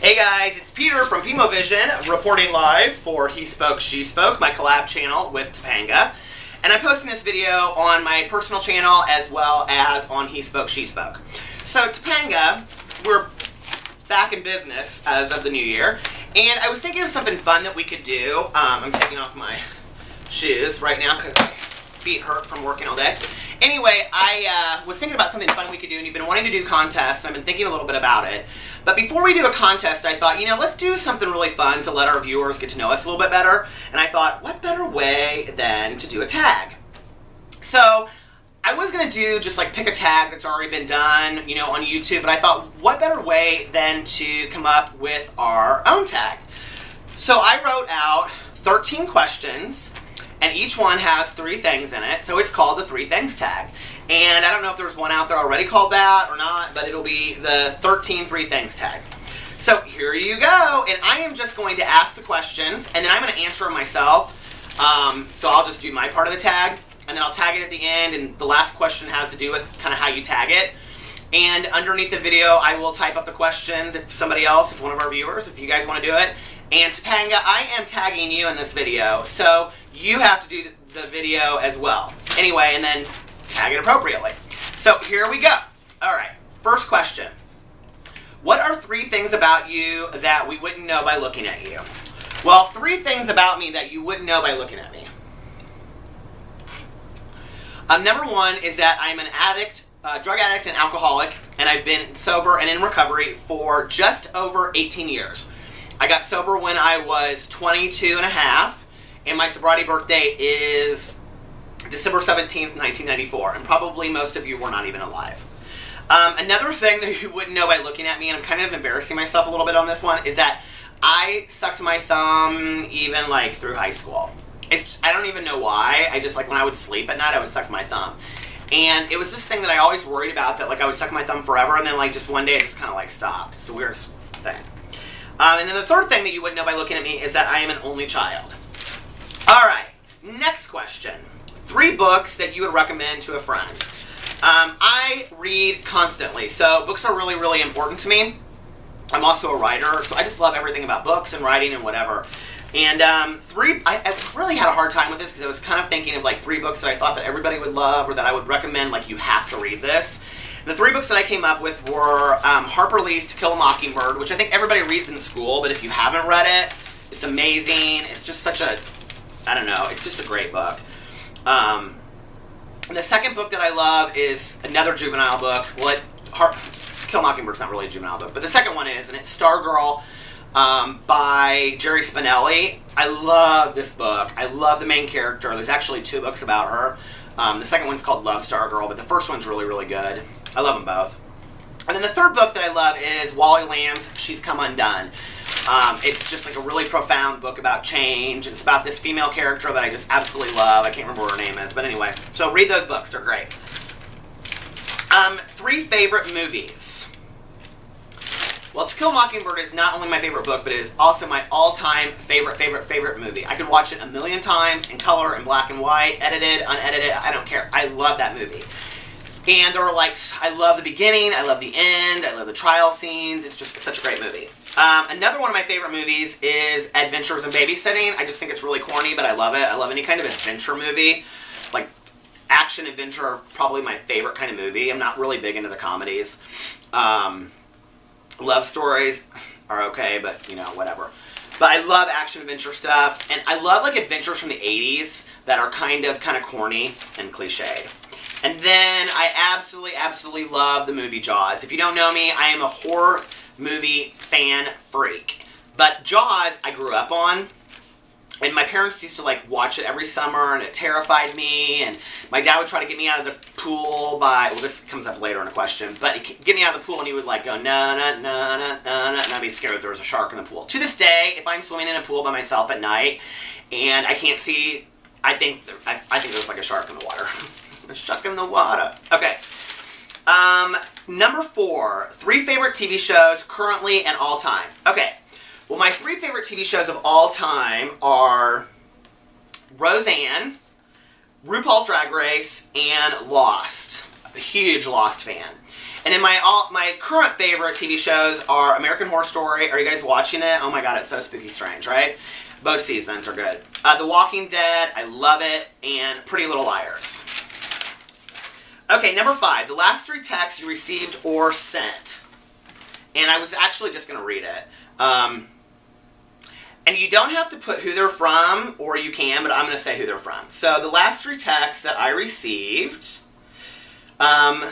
Hey guys, it's Peter from Pimo Vision, reporting live for He Spoke, She Spoke, my collab channel with Topanga. And I'm posting this video on my personal channel as well as on He Spoke, She Spoke. So Topanga, we're back in business as of the new year, and I was thinking of something fun that we could do. I'm taking off my shoes right now because my feet hurt from working all day. Anyway, I was thinking about something fun we could do, and you've been wanting to do contests, and I've been thinking a little bit about it. But before we do a contest, I thought, let's do something really fun to let our viewers get to know us a little bit better. And I thought, what better way than to do a tag? So I was going to do just like pick a tag that's already been done, on YouTube. But I thought, what better way than to come up with our own tag? So I wrote out 13 questions, and each one has 3 things in it. So it's called the 3 things tag. And I don't know if there's one out there already called that or not, but it'll be the 13 3 things tag. So here you go. And I am just going to ask the questions, and then I'm going to answer them myself. So I'll just do my part of the tag, and then I'll tag it at the end, and the last question has to do with kind of how you tag it. And underneath the video, I will type up the questions if one of our viewers, if you guys want to do it. And Topanga, I am tagging you in this video, so you have to do the video as well. Anyway, and then tag it appropriately. So here we go. All right, first question. What are 3 things about you that we wouldn't know by looking at you? Well, 3 things about me that you wouldn't know by looking at me. Number 1 is that I'm an addict, drug addict and alcoholic, and I've been sober and in recovery for just over 18 years. I got sober when I was 22 and a half, and my sobriety birth date is December 17th, 1994, and probably most of you were not even alive. Another thing that you wouldn't know by looking at me, and I'm kind of embarrassing myself a little bit on this one, is that I sucked my thumb even through high school. I don't even know why. I just when I would sleep at night, I would suck my thumb. And it was this thing that I always worried about, that I would suck my thumb forever, and then just one day it just kind of stopped. It's the weirdest thing. And then the third thing that you wouldn't know by looking at me is that I am an only child. All right, next question. 3 books that you would recommend to a friend. I read constantly, so books are really, really important to me. I'm also a writer, so I just love everything about books and writing and whatever. And I really had a hard time with this because I was kind of thinking of 3 books that I thought that everybody would love or that I would recommend, you have to read this. The 3 books that I came up with were Harper Lee's To Kill a Mockingbird, which I think everybody reads in school, but if you haven't read it, it's amazing. It's just such a, I don't know, it's just a great book. And the second book that I love is another juvenile book. Well, To Kill a Mockingbird's not really a juvenile book, but the second one is, and it's Stargirl by Jerry Spinelli. I love this book. I love the main character. There's actually 2 books about her. The second one's called Love Stargirl, but the first one's really, really good. I love them both. And then the third book that I love is Wally Lamb's She's Come Undone. It's just a really profound book about change. It's about this female character that I just absolutely love. I can't remember what her name is, but anyway. So read those books. They're great. 3 favorite movies. Well, To Kill a Mockingbird is not only my favorite book, but it is also my all-time favorite movie. I could watch it a million times in color, in black and white, edited, unedited. I don't care. I love that movie. And there are I love the beginning, I love the end, I love the trial scenes. It's just such a great movie. Another one of my favorite movies is Adventures in Babysitting. I just think it's really corny, but I love it. I love any kind of adventure movie. Action adventure are probably my favorite kind of movie. I'm not really big into the comedies. Love stories are okay, but whatever. But I love action adventure stuff, and I love adventures from the 80s that are kind of corny and cliched. And then I absolutely love the movie Jaws. If you don't know me, I am a horror movie fan freak. But Jaws, I grew up on. And my parents used to watch it every summer, and it terrified me. And my dad would try to get me out of the pool by, well, this comes up later in a question, but he'd get me out of the pool, and he would go, no, no, no, no, no, no, and I'd be scared that there was a shark in the pool. To this day, if I'm swimming in a pool by myself at night, and I can't see, I think there's a shark in the water. A shark in the water. Okay. Number 4, 3 favorite TV shows currently and all time. Okay. Well, my 3 favorite TV shows of all time are Roseanne, RuPaul's Drag Race, and Lost. I'm a huge Lost fan. And then my current favorite TV shows are American Horror Story. Are you guys watching it? Oh my god, it's so spooky strange, right? Both seasons are good. The Walking Dead, I love it. And Pretty Little Liars. Okay, number 5. The last 3 texts you received or sent. And I was actually just going to read it. And you don't have to put who they're from, or you can, but I'm going to say who they're from. So the last 3 texts that I received, the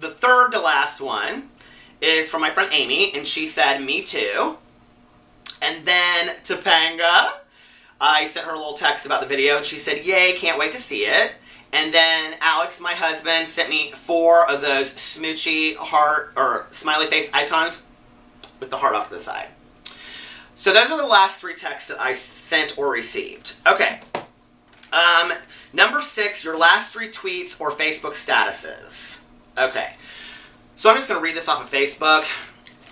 third to last one is from my friend Amy, and she said, "Me too." And then Topanga, I sent her a little text about the video, and she said, "Yay, can't wait to see it." And then Alex, my husband, sent me 4 of those smoochy heart or smiley face icons with the heart off to the side. So those are the last 3 texts that I sent or received. Okay. Number 6, your last 3 tweets or Facebook statuses. Okay. So I'm just going to read this off of Facebook.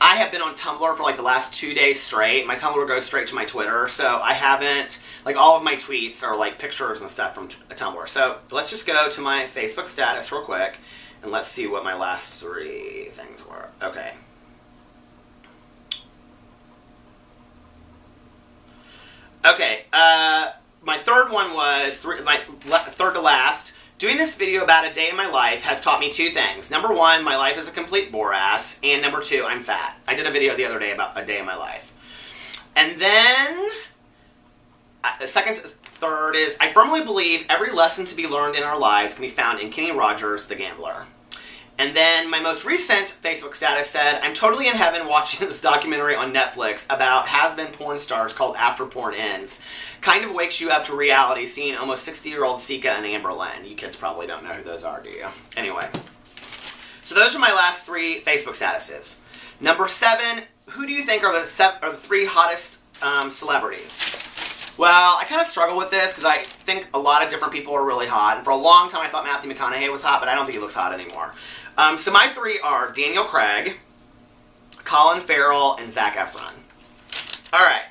I have been on Tumblr for like the last 2 days straight. My Tumblr goes straight to my Twitter, so I haven't, like all of my tweets are like pictures and stuff from Tumblr. So let's just go to my Facebook status real quick, and let's see what my last 3 things were. Okay. Okay, my third one was, my third to last. Doing this video about a day in my life has taught me 2 things. Number 1, my life is a complete bore-ass. And number 2, I'm fat. I did a video the other day about a day in my life. And then, the third is, I firmly believe every lesson to be learned in our lives can be found in Kenny Rogers, The Gambler. And then my most recent Facebook status said, I'm totally in heaven watching this documentary on Netflix about has-been porn stars called After Porn Ends. Kind of wakes you up to reality seeing almost 60-year-old Sika and Amber Lynn. You kids probably don't know who those are, do you? Anyway. So those are my last 3 Facebook statuses. Number 7, who do you think are the 3 hottest celebrities? Well, I kind of struggle with this because I think a lot of different people are really hot. And for a long time I thought Matthew McConaughey was hot, but I don't think he looks hot anymore. So my 3 are Daniel Craig, Colin Farrell, and Zac Efron. Alright.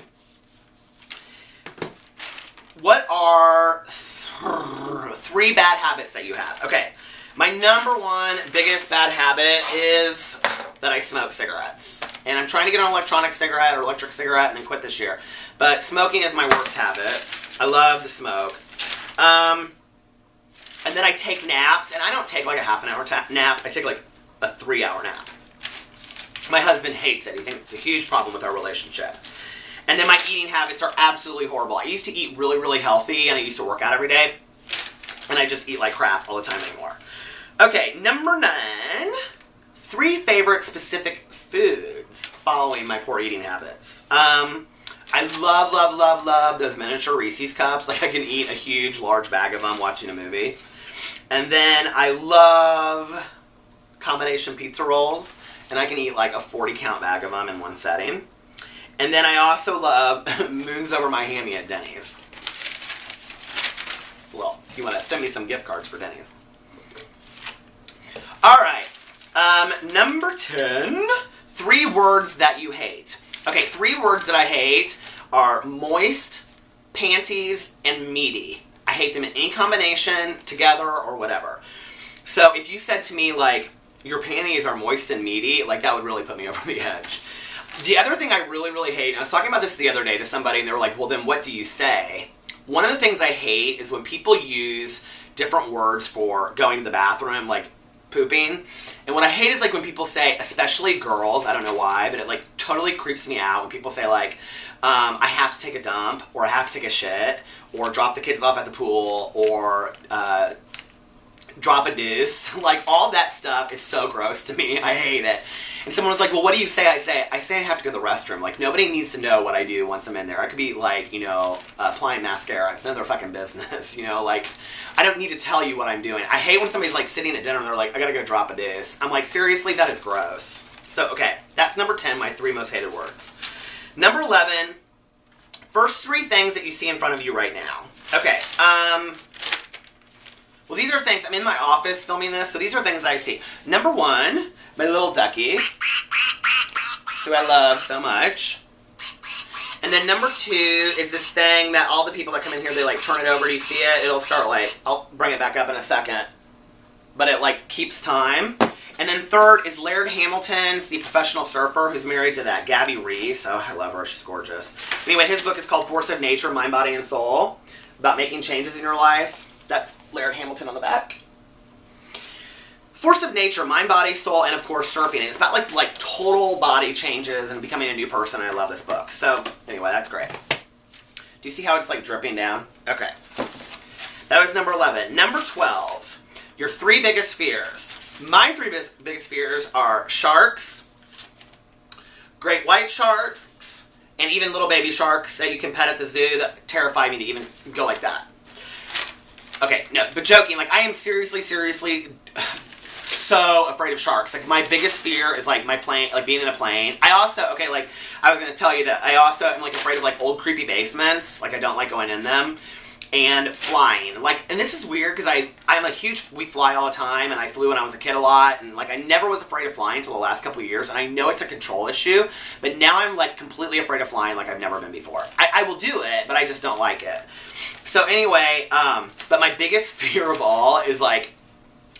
What are 3 bad habits that you have? Okay. My number 1 biggest bad habit is that I smoke cigarettes. And I'm trying to get an electronic cigarette or electric cigarette and then quit this year. But smoking is my worst habit. I love to smoke. And then I take naps, and I don't take like a half an hour nap. I take like a 3-hour nap. My husband hates it. He thinks it's a huge problem with our relationship. And then my eating habits are absolutely horrible. I used to eat really, really healthy, and I used to work out every day. And I just eat like crap all the time anymore. Okay, number 9. 3 favorite specific foods following my poor eating habits. I love, love, love, love those miniature Reese's cups. Like I can eat a huge, large bag of them watching a movie. And then I love combination pizza rolls. And I can eat like a 40-count bag of them in one setting. And then I also love moons over my hammy at Denny's. Well, if you want to send me some gift cards for Denny's. Alright. Number 10. 3 words that you hate. Okay, 3 words that I hate are moist, panties, and meaty. I hate them in any combination, together, or whatever. So if you said to me, like, your panties are moist and meaty, like, that would really put me over the edge. The other thing I really, really hate, and I was talking about this the other day to somebody, and they were like, well, then what do you say? One of the things I hate is when people use different words for going to the bathroom, like pooping. And what I hate is like when people say, especially girls, I don't know why, but it like totally creeps me out when people say like, I have to take a dump, or I have to take a shit, or drop the kids off at the pool, or drop a deuce. Like all that stuff is so gross to me. I hate it. And someone was like, well, what do you say? I say I have to go to the restroom. Like, nobody needs to know what I do once I'm in there. I could be, like, you know, applying mascara. It's none of their fucking business, you know? Like, I don't need to tell you what I'm doing. I hate when somebody's, like, sitting at dinner and they're like, I gotta go drop a deuce. I'm like, seriously? That is gross. So, okay, that's number 10, my 3 most hated words. Number 11, first 3 things that you see in front of you right now. Okay, well, these are things, I'm in my office filming this, so these are things I see. Number 1, my little ducky, who I love so much. And then number 2 is this thing that all the people that come in here, they like turn it over. Do you see it? It'll start like, I'll bring it back up in a second. but it like keeps time. And then third is Laird Hamilton's The Professional Surfer, who's married to that Gabby Reese. Oh, I love her. She's gorgeous. Anyway, his book is called Force of Nature, Mind, Body, and Soul, about making changes in your life. That's Laird Hamilton on the back. Force of Nature, Mind, Body, Soul, and of course surfing. It's about like total body changes and becoming a new person. I love this book. So anyway, that's great. Do you see how it's like dripping down? Okay. That was number 11. Number 12, your 3 biggest fears. My 3 biggest fears are sharks, great white sharks, and even little baby sharks that you can pet at the zoo that terrify me to even go like that. Okay, no, but joking, like I am seriously so afraid of sharks. Like my biggest fear is like my plane, like being in a plane. I also, okay, like I was going to tell you that I also am like afraid of like old creepy basements. Like I don't like going in them. And flying. Like, and this is weird because I'm a huge, we fly all the time, and I flew when I was a kid a lot, and like I never was afraid of flying until the last couple of years, and I know it's a control issue, but now I'm like completely afraid of flying like I've never been before. I will do it, but I just don't like it. So anyway, but my biggest fear of all is like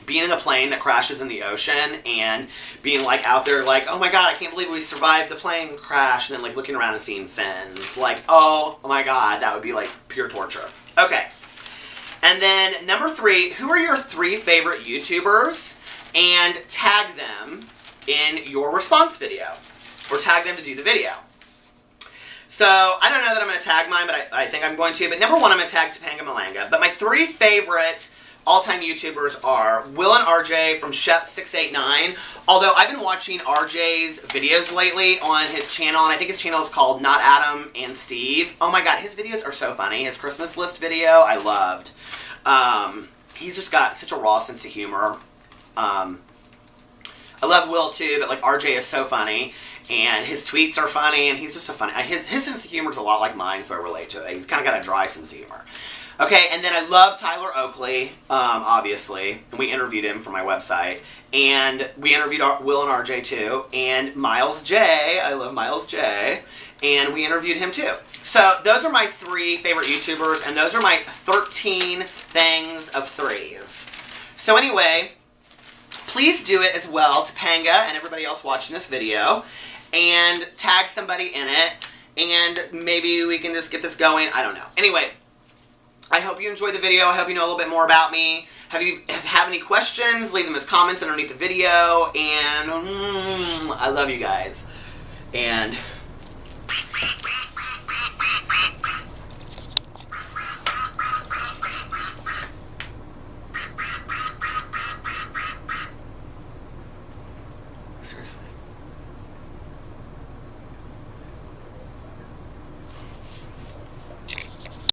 being in a plane that crashes in the ocean and being like out there like, oh my god, I can't believe we survived the plane crash, and then like looking around and seeing fins. Like, oh my god, that would be like pure torture. Okay. And then number 3, who are your 3 favorite YouTubers? And tag them in your response video. Or tag them to do the video. So, I don't know that I'm going to tag mine, but I think I'm going to. But number 1, I'm going to tag Topanga Malanga. But my 3 favorite all-time YouTubers are Will and RJ from Shep689. Although I've been watching RJ's videos lately on his channel, and I think his channel is called Not Adam and Steve. Oh my god, his videos are so funny. His Christmas list video, I loved. He's just got such a raw sense of humor. I love Will too, but like RJ is so funny. And his tweets are funny, and he's just so funny. His sense of humor is a lot like mine, so I relate to it. He's kind of got a dry sense of humor. Okay, and then I love Tyler Oakley, obviously, and we interviewed him for my website, and we interviewed Will and RJ too, and Miles J, I love Miles J, and we interviewed him too. So those are my 3 favorite YouTubers, and those are my 13 things of 3s. So anyway, please do it as well, Topanga and everybody else watching this video, and tag somebody in it, and maybe we can just get this going, I don't know. Anyway, I hope you enjoyed the video. I hope you know a little bit more about me. Have any questions, leave them as comments underneath the video. And I love you guys. And